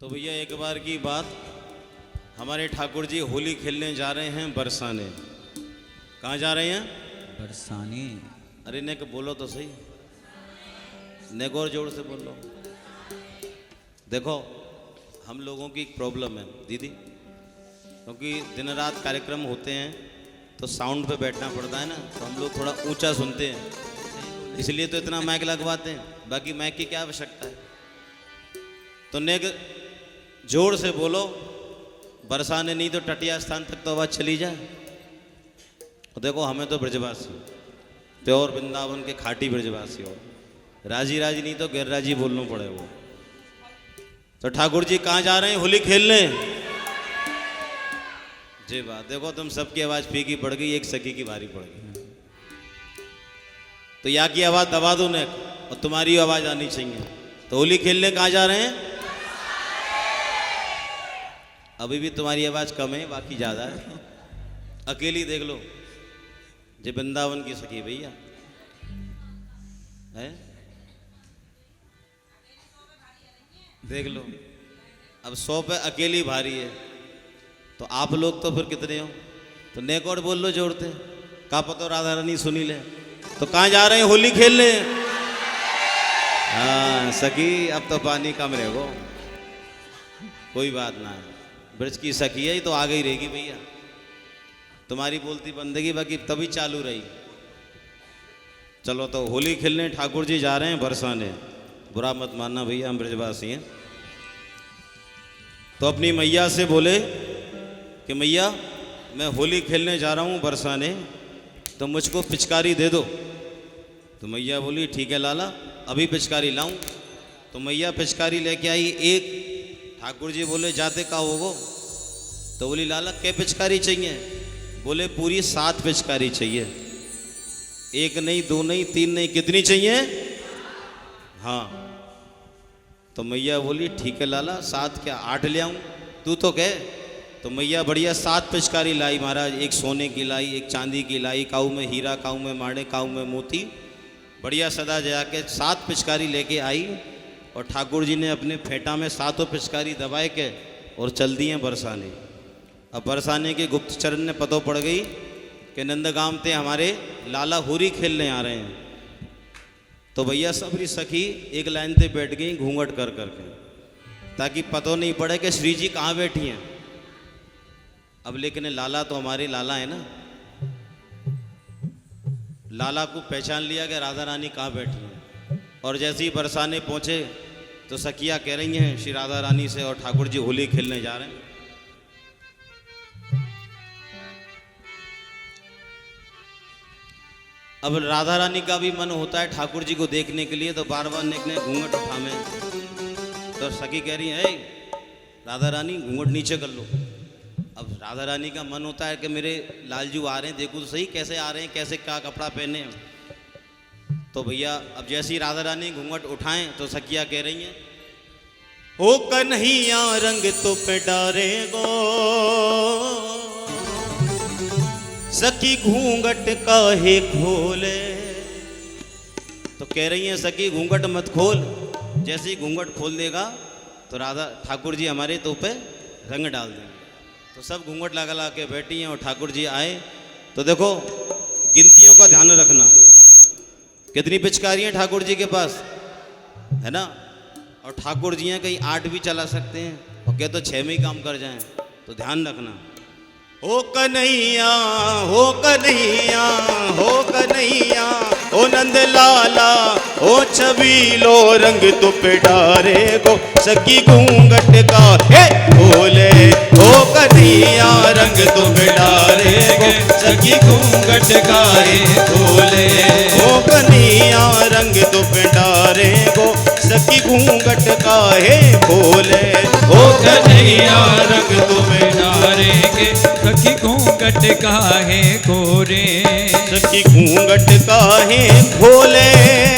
तो भैया एक बार की बात, हमारे ठाकुर जी होली खेलने जा रहे हैं बरसाने। कहाँ जा रहे हैं? बरसाने। अरे नेक बोलो तो सही, नेक और जोर से बोलो। देखो हम लोगों की प्रॉब्लम है दीदी, क्योंकि दिन रात कार्यक्रम होते हैं तो साउंड पे बैठना पड़ता है ना, तो हम लोग थोड़ा ऊंचा सुनते हैं, इसलिए तो इतना माइक लगवाते हैं, बाकी माइक की क्या आवश्यकता है। तो नेक जोर से बोलो, बरसाने नहीं तो टटिया स्थान तक तो आवाज़ चली जाए। और देखो हमें तो ब्रजवासी, प्योर वृंदावन के खाटी ब्रजवासी हो, राजी राजी नहीं तो गैर राजी बोलना पड़े वो। तो ठाकुर जी कहाँ जा रहे हैं? होली खेलने। जी बात, देखो तुम सबकी आवाज़ फीकी पड़ गई, एक सखी की भारी पड़ गई। तो यहाँ की आवाज़ दबा दो ने, और तुम्हारी आवाज़ आनी चाहिए। तो होली खेलने कहाँ जा रहे हैं? अभी भी तुम्हारी आवाज़ कम है, बाकी ज़्यादा है। अकेली देख लो, जे वृंदावन की सखी भैया है, देख लो। अब 100 पे अकेली भारी है, तो आप लोग तो फिर कितने हो? तो नेक और बोल लो जोड़ते, का पता राधा रानी सुनी ले। तो कहाँ जा रहे हैं? होली खेलने। हाँ सखी, अब तो पानी कम रहेगो, कोई बात ना है, ब्रज की सखी है तो आगे ही रहेगी भैया। तुम्हारी बोलती बंदगी बाकी तभी चालू रही। चलो तो होली खेलने ठाकुर जी जा रहे हैं बरसाने, बुरा मत मानना भैया, हम ब्रजवासी हैं। तो अपनी मैया से बोले कि मैया मैं होली खेलने जा रहा हूँ बरसाने, तो मुझको पिचकारी दे दो। तो मैया बोली ठीक है लाला, अभी पिचकारी लाऊं। तो मैया पिचकारी लेके आई एक। ठाकुर जी बोले जाते का होगो? तो बोली लाला क्या पिचकारी चाहिए? बोले पूरी 7 पिचकारी चाहिए, 1 नहीं 2 नहीं 3 नहीं, कितनी चाहिए? हाँ। तो मैया बोली ठीक है लाला, 7 क्या 8 ले आऊं? तू तो कह। तो मैया बढ़िया 7 पिचकारी लाई महाराज, एक सोने की लाई, एक चांदी की लाई, काऊ में हीरा, काऊ में माणे, काऊ में मोती, बढ़िया सदा जा के 7 पिचकारी लेके आई। और ठाकुर जी ने अपने फेंटा में 7 पिचकारी दबाए के और चल दिए बरसाने। अब बरसाने के गुप्त चरण ने पतो पड़ गई कि नंदगांव ते हमारे लाला होली खेलने आ रहे हैं। तो भैया सबरी सखी एक लाइन पे बैठ गई घूंघट कर करके, ताकि पतो नहीं पड़े कि श्री जी कहाँ बैठी हैं। अब लेकिन लाला तो हमारे लाला है ना, लाला को पहचान लिया कि राधा रानी कहाँ बैठी हैं। और जैसे ही बरसाने पहुँचे तो सखिया कह रही हैं श्री राधा रानी से, और ठाकुर जी होली खेलने जा रहे हैं। अब राधा रानी का भी मन होता है ठाकुर जी को देखने के लिए, तो बार बार नेक ने घूंघट उठावे। तो सखी कह रही है राधा रानी घूंघट नीचे कर लो। अब राधा रानी का मन होता है कि मेरे लालजू आ रहे हैं, देखो तो सही कैसे आ रहे हैं, कैसे क्या कपड़ा पहने हैं। तो भैया अब जैसे ही राधा रानी घूंघट उठाएं तो सखिया कह रही हैं ओ कन्हैया रंग तो पे डारे गो, सखी घूंघट काहे खोले। तो कह रही हैं सखी घूंघट मत खोल, जैसे ही घूंघट खोल देगा तो राधा ठाकुर जी हमारे तो पे रंग डाल देंगे। तो सब घूंघट लगा ला के बैठी हैं और ठाकुर जी आए। तो देखो गिनतियों का ध्यान रखना, कितनी पिचकारी हैं ठाकुर जी के पास, है ना। और ठाकुर जी हैं कहीं 8 भी चला सकते हैं, और क्या तो 6 में ही काम कर जाएं, तो ध्यान रखना। ओ कन्हैया हो कन्हैया हो कन्हैया, ओ नंद लाला ओ छबीलो रंग तो पे डारे गो, सखी घूंघट का हे खोले। ओ कन्हैया रंग तो पे डारे गो, सखी घूंघट का हे खोले। ओ कन्हैया रंग तो पे डारे गो, सखी घूंघट का हे खोले। ओ कन्हैया रंग तो पे डारे के, सखी घूंघट काहे खोले। सखी घूंघट काहे खोले,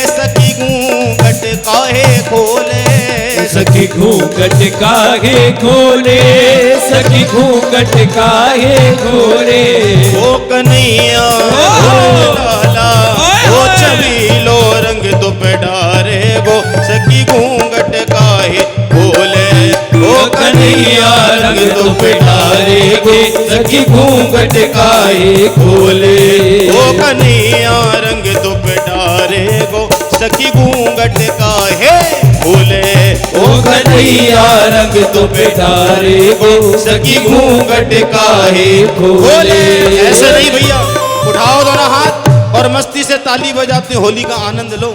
सखी घूंघट काहे खोले। सखी घूंघट काहे खोले, सखी घूंघट काहे खोले। ओ कन्हैया ओ लाला ओ छबीलो रंग तो पे डारे गो, सखी घूंघट काहे खोले। ओ कन्हैया रंग तो पिटारे गो सखी घूंघट काहे खोले। ओ कन्हैया रंग तो पिटारे गो सखी घूंघट काहे खोले। ओ कन्हैया रंग तो पिटारे गो सखी घूंघट काहे खोले। ऐसे नहीं भैया, उठाओ दोनों हाथ और मस्ती से ताली बजाते होली का आनंद लो।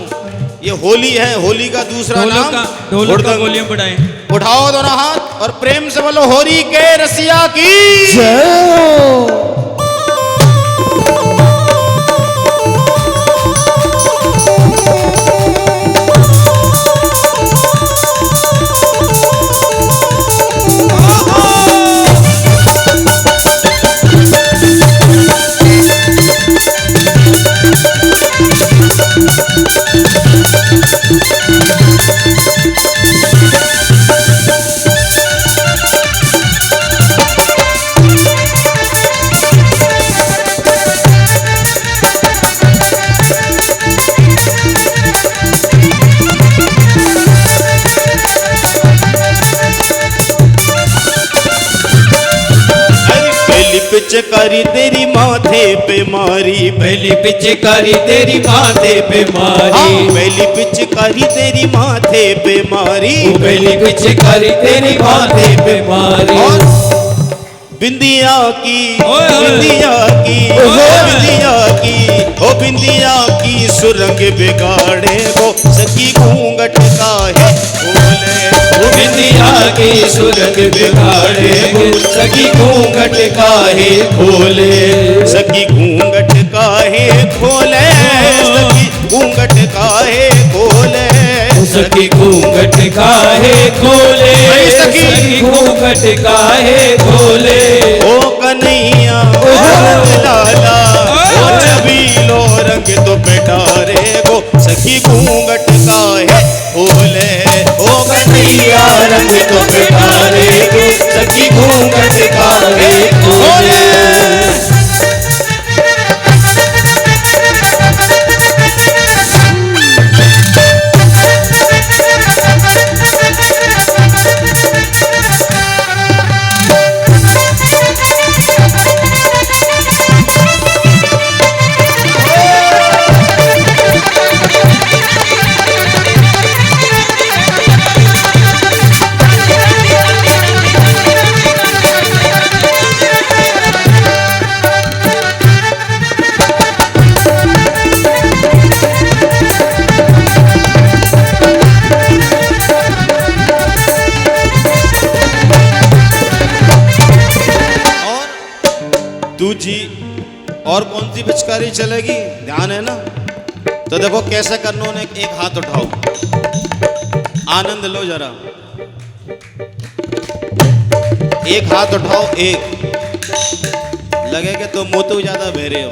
ये होली है, होली का दूसरा नाम ढोलक का वॉल्यूम बढ़ाएं। उठाओ दोनों हाथ और प्रेम से बोलो होली के रसिया की जय। पिचकारी तेरी माथे पे मारी, पहली पिचकारी तेरी माथे पे मारी। पहली पिचकारी तेरी माथे पे मारी। पहली पिचकारी तेरी माथे पे मारी। बिंदिया की ओए ओए। बिंदिया की ओए ओए। बिंदिया की ओ बिंदिया की सुरंग बिगाड़े वो सखी घूंघट काहे खोले। वो बिंदिया की सुरंग बिगाड़े वो सखी घूंघट काहे खोले। सखी घूंघट काहे खोले, सखी घूंघट काहे खोले। सखी घूंघट काहे खोले, सखी घूंघट काहे खोले। ओ कन्हैया ओ लाला ओ छबीलो रंग तो पिटारे गो सखी घूंघट काहे खोले। ओ कन्हैया रंग तो पिटारे गो सखी घूंघट काहे खोले। दूजी और कौन सी पिचकारी चलेगी, ध्यान है ना? तो देखो कैसे करना है, एक हाथ उठाओ, आनंद लो जरा। एक हाथ उठाओ, एक लगे कि तो मोतू ज्यादा बहरे हो।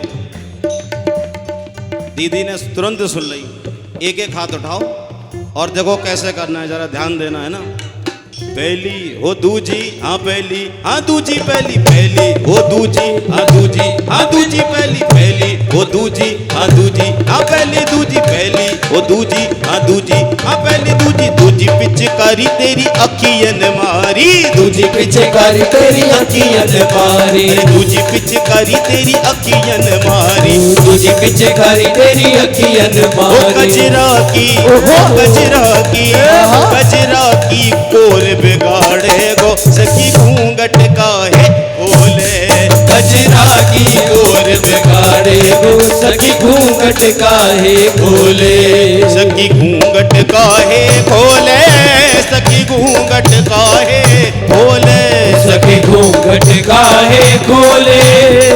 दीदी ने तुरंत सुन ली। एक एक हाथ उठाओ और देखो कैसे करना है, जरा ध्यान देना है ना। पहली हो दूजी, हाँ पहली, हाँ दूजी पहली, पहली हो दूजी, हाँ दूजी, हाँ दूजी पहली, पहली हो दूजी, हाँ दूजी, हाँ पहली दूजी, पहली हो दूजी, हाँ दूजी, हाँ पहली दूजी। दूजी पिचकारी तेरी अखियन मारी, दूजी पिचकारी तेरी अखियन मारी। दूजी पिचकारी तेरी अखियन मारी। दूजी पिचकारी तेरी अखियन ओ मारी। कजरा की, ओ कजरा की, कजरा की कोर बिगाड़े गो सखी घूंघट काहे खोले। कजरा की कोर बिगाड़े गो सखी घूंघट काहे खोले। सखी घूंघट काहे खोले, सखी घूंघट काहे खोले। सखी घूंघट काहे खोले,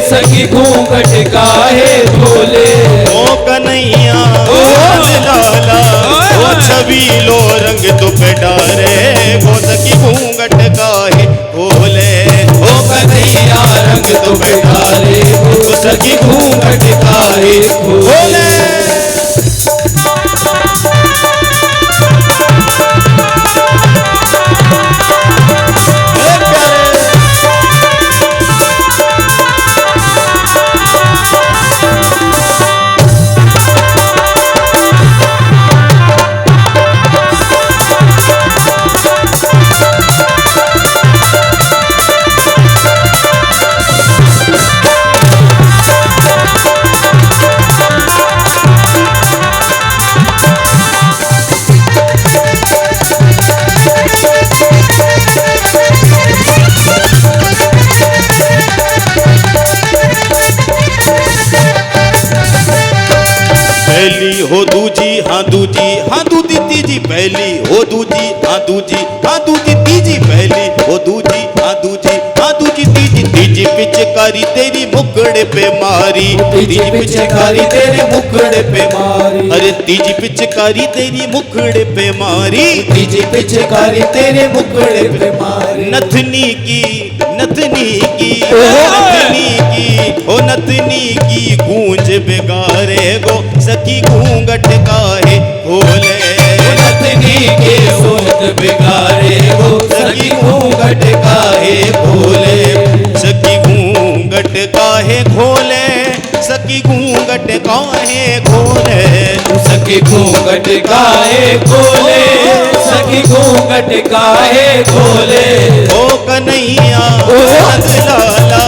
सखी घूंघट काहे खोले। ओ कन्हैया ओ लाला ओ छबीलो रंग तो पे डारे वो सखी घूंघट काहे खोले। ओ कन्हैया रंग तो बिठारे वो सखी घूंघट काहे खोले। हो दूजी हाँ दूजी हाँ दूजी तीजी पहली हो दूजी हाँ दूजी हाँ दूजी तीजी पहली हो दूजी हाँ दूजी हाँ दूजी तीजी तीजी पिचकारी तेरी मुकड़े पे मारी तीजी पिचकारी तेरे मुखड़े पे मारी, अरे तीजी पिचकारी तेरी मुखड़े पे मारी तीजी पिचकारी तेरे मुखड़े पे मारी। नथनी की नथनी की ओहो। नथनी की ओ नथनी की गूंज बिगारे गो सखी घूंघट काहे खोले नथनी के सूत बिगारे वो सखी घूंघट काहे खोले, सखी घूंघट काहे खोले सखी घूंघट काहे खोले सखी घूंघट काहे खोले, सखी घूंघट काहे खोले। ओ कन्हैया लाला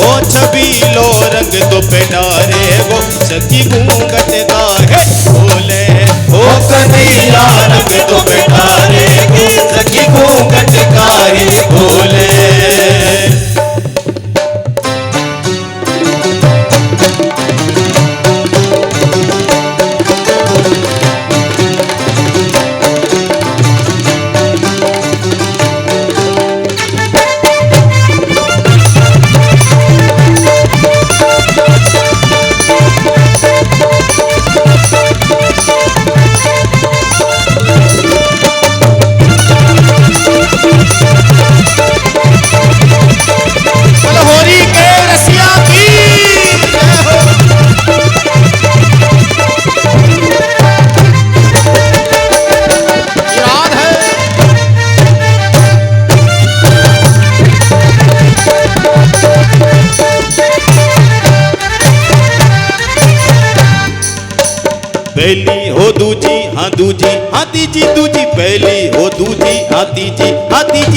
ओ छबीलो रंग तो पे डारे वो सखी घूंघट काहे खोले ओ कन्हैया रंग तो बिठारे गो सखी घूंघट काहे खोले। होरी के रसिया की याद है पहली हो दूजी हाँ दूजी हाँ तीजी दूजी पहली हो दूजी हाँ तीजी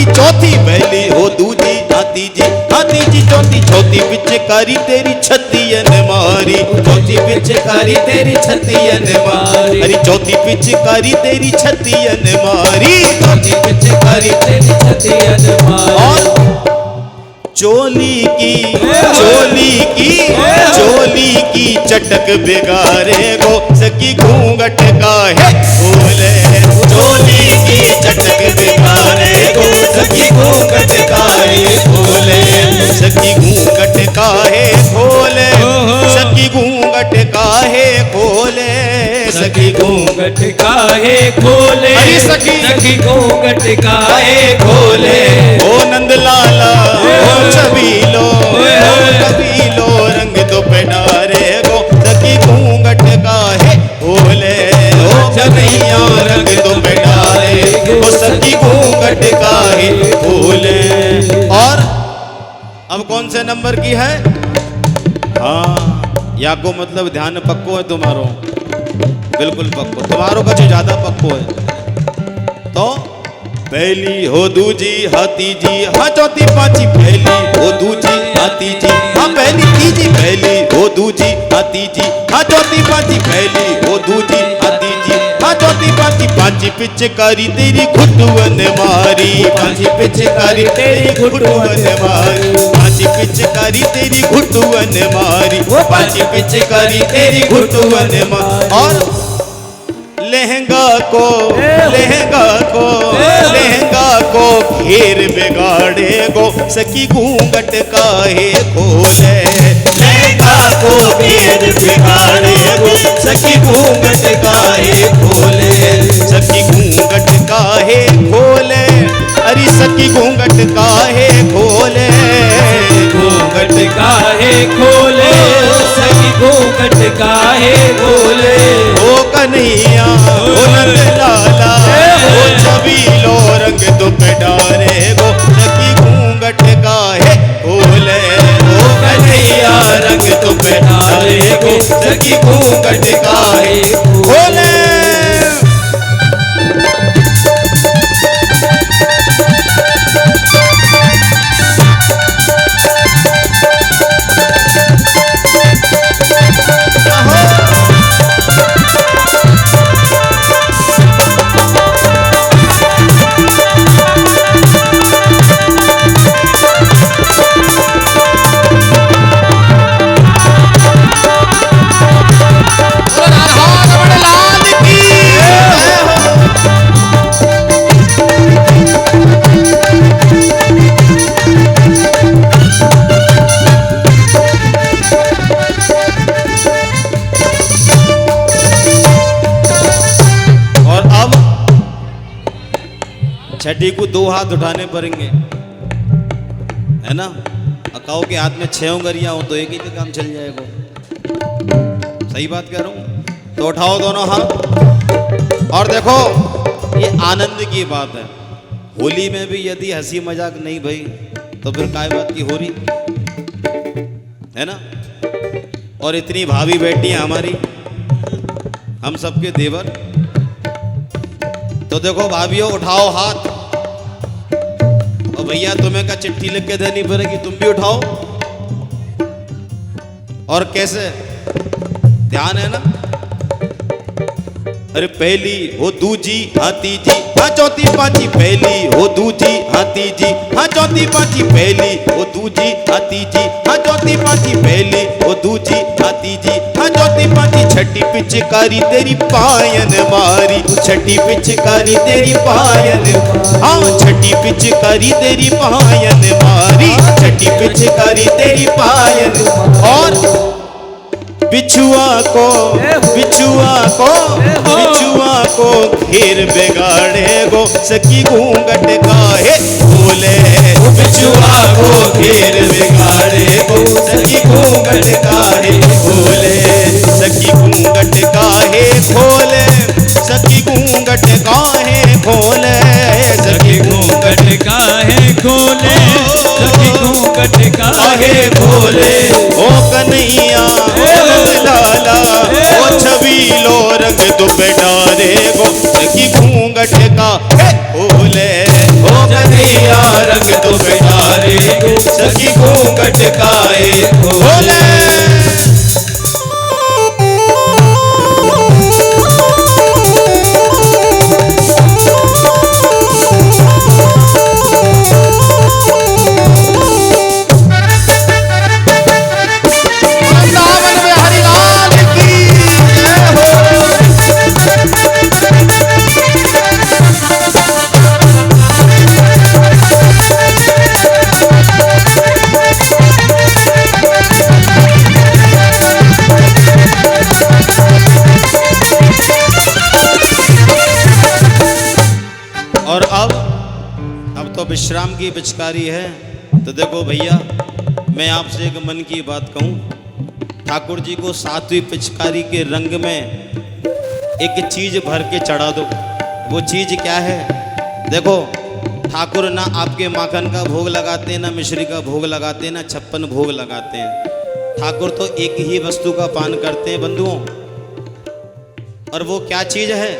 चौथी पहली हो दूजी हाँ तीजी चौथी चौथी पिचकारी तेरी छतियन मारी चौथी पिचकारी तेरी छतियन मारी, अरे चौथी पिचकारी तेरी छतियन मारी चौथी पिचकारी तेरी छतियन मारी। और चोली की चटक बिगारे गो सकी घूंघट काहे खोले चोली की चटक बिगारे गो सखी घूंघट काहे खोले, सकी घूंघट काहे खोले सकी घूंघट काहे खोले सखी घूंघट काहे खोले, अरे सखी। सखी घूंघट काहे खोले। ओ नंदलाला ओ छबीलो कबीलो रंग तो पेडारे गो सखी घूंघट काहे खोले ओ कन्हैया रंग तो पेडारे गो सखी घूंघट काहे खोले। और अब कौन से नंबर की है? हाँ या को मतलब ध्यान पक्को है तुम्हारो, बिल्कुल पक्को तुम्हारो कछु ज्यादा पक्को है। तो पहली हो दूजी हाँ तीजी हाँ चौथी पांची पहली हो दूजी हाँ तीजी हाँ पहली तीजी पहली हो दूजी हाँ तीजी हाँ चौथी पांची पहली हो दूजी हाँ तीजी हाँ चौथी पांची पांची पिचकारी तेरी घुटुअन मारी पांची पिचकारी तेरी घुटुअन मारी पांची पिचकारी तेरी घुटुअन मारी पांची पिचकारी तेरी घुटुअन मारी। और लहंगा को घेर बिगाड़े गो सकी घूंघट काहे खोले लहंगा को घेर बिगाड़े गो सखी घूंघट काहे खोले, सकी घूंघट काहे खोले अरे सकी घूंघट काहे खोले घूंघट काहे खोले, सखी घूंघट काहे खोले। ओ कन्हैया ओ नंदलाला ओ छबीलो रंग तो पेडारे गो सकी घूंघट काहे खोले ओ कन्हैया रंग तो पहनारे गो सखी घूंघट काहे खोले। छठी को 2 हाथ उठाने पड़ेंगे, है ना। अकाओ के हाथ में 6 उंगलियां हो तो एक ही का काम चल जाएगा। सही बात कह रहा हूं। तो उठाओ दोनों हाथ और देखो, ये आनंद की बात है। होली में भी यदि हंसी मजाक नहीं भई तो फिर काय बात की हो रही, है ना। और इतनी भाभी बैठी है हमारी, हम सबके देवर। तो देखो भाभियों, उठाओ हाथ। और भैया तुम्हें का चिट्ठी लिख के देनी पड़ेगी, तुम भी उठाओ। और कैसे, ध्यान है ना। अरे पहली हो दूजी हाँ तीजी हाँ चौथी पांची, पहली हो दूजी हाँ तीजी हाँ चौथी पांची, पहली हो दूजी हाँ तीजी हाँ चौथी पांची, पहली हो दूजी हाँ तीजी हाँ चौथी पांची। छठी पिचकारी तेरी पायन मारी, छठी पिचकारी तेरी पायन, हाँ छठी पिचकारी तेरी पायन मारी, छठी पिचकारी तेरी पायन। और बिछुआ को घेर बिगाड़े गो सखी घूंघट काहे खोले, बिछुआ को घेर बिगाड़े गो सखी घूंघट काहे खोले, सखी घूंघट काहे खोले, सखी घूंघट काहे खोले, सखी घूंघट काहे खोले, सखी घूंघट काहे खोले। ओ कन्हैया लाला ओ छबीलो रंग दुपट्टा रे गो सखी घूंघट का खोले, ओ कन्हैया रंग दुपट्टा रे गो सखी घूंघट का खोले। और अब तो विश्राम की पिचकारी है। तो देखो भैया, मैं आपसे एक मन की बात कहूँ, ठाकुर जी को 7वीं पिचकारी के रंग में एक चीज भर के चढ़ा दो। वो चीज क्या है? देखो, ठाकुर ना आपके माखन का भोग लगाते हैं, ना मिश्री का भोग लगाते हैं, ना 56 भोग लगाते हैं। ठाकुर तो एक ही वस्तु का पान करते हैं बंधुओं। और वो क्या चीज है?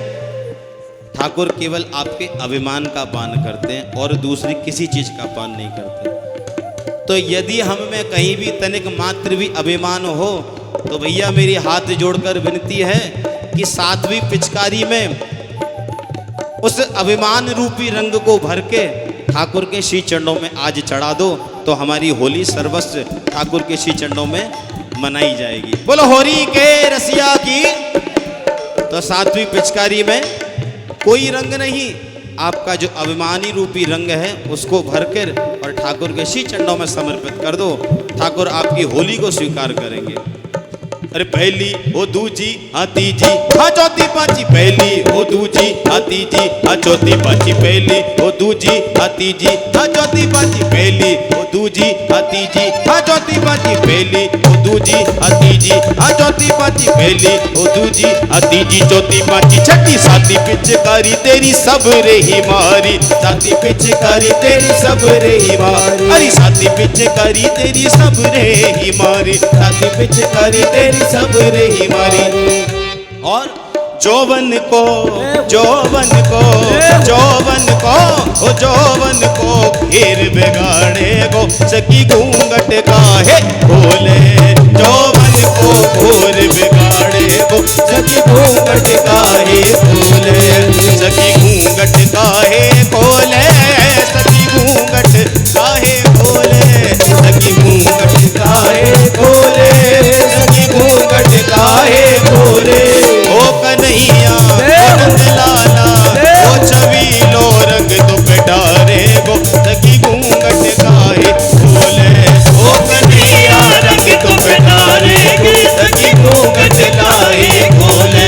ठाकुर केवल आपके अभिमान का पान करते हैं और दूसरी किसी चीज का पान नहीं करते। तो यदि हम में कहीं भी तनिक मात्र भी अभिमान हो तो भैया मेरी हाथ जोड़कर विनती है कि 7वीं पिचकारी में उस अभिमान रूपी रंग को भर के ठाकुर के श्री चरणों में आज चढ़ा दो, तो हमारी होली सर्वस्व ठाकुर के श्री चरणों में मनाई जाएगी। बोलो होरी के रसिया की। तो 7वीं पिचकारी में कोई रंग नहीं, आपका जो अभिमानी रूपी रंग है उसको भरकर और ठाकुर के श्री चरणों में समर्पित कर दो। ठाकुर आपकी होली को स्वीकार करेंगे। अरे पहली हो दूजी हाँ तीजी हाँ चौथी पांची, पहली हो दूजी हाँ तीजी हाँ चौथी पांची, पहली हो दूजी हाँ तीजी हाँ चौथी पांची, पहली हो दूजी हाँ तीजी हाँ चौथी पांची, पहली हो दूजी हाँ तीजी हाँ चौथी पांची, पहली हो दूजी हाँ तीजी चौथी पांची। छठी 7वीं पिचकारी तेरी सब रे ही मारी, 7वीं पिचकारी तेरी सब रे ही मारी, अरे 7वीं पिचकारी तेरी सब रे ही मारी, 7वीं पिचकारी तेरी सब रे ही मारी। और जौवन को जौवन को जौवन को ओ जौवन को घेर बिगाड़े गो सखी घूंघट काहे खोले, जौवन को घोर बिगाड़े गो सखी घूंघट काहे खोले, सखी घूंघट काहे खोले, सखी घूंघट काहे खोले, सखी घूंघट काहे खोले, सखी घूंघट काहे खोले। ओ कन्हैया नंद लाला ओ छबीलो रंग दुपट्टा रे गो सखी घूंघट काहे खोले, ओ कन्हैया रंग दुपट्टा रे गो सखी घूंघट काहे खोले,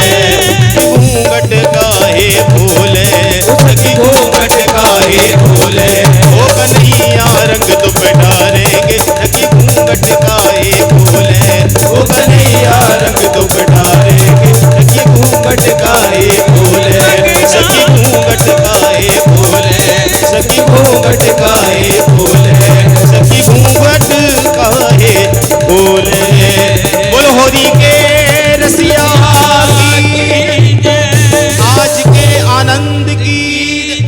घूंघट काहे खोले, सखी बोले बोल होली के रसिया की आज के आनंद की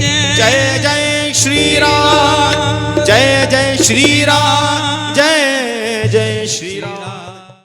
जय जय श्री राम जय जय श्री राम जय जय श्री राम।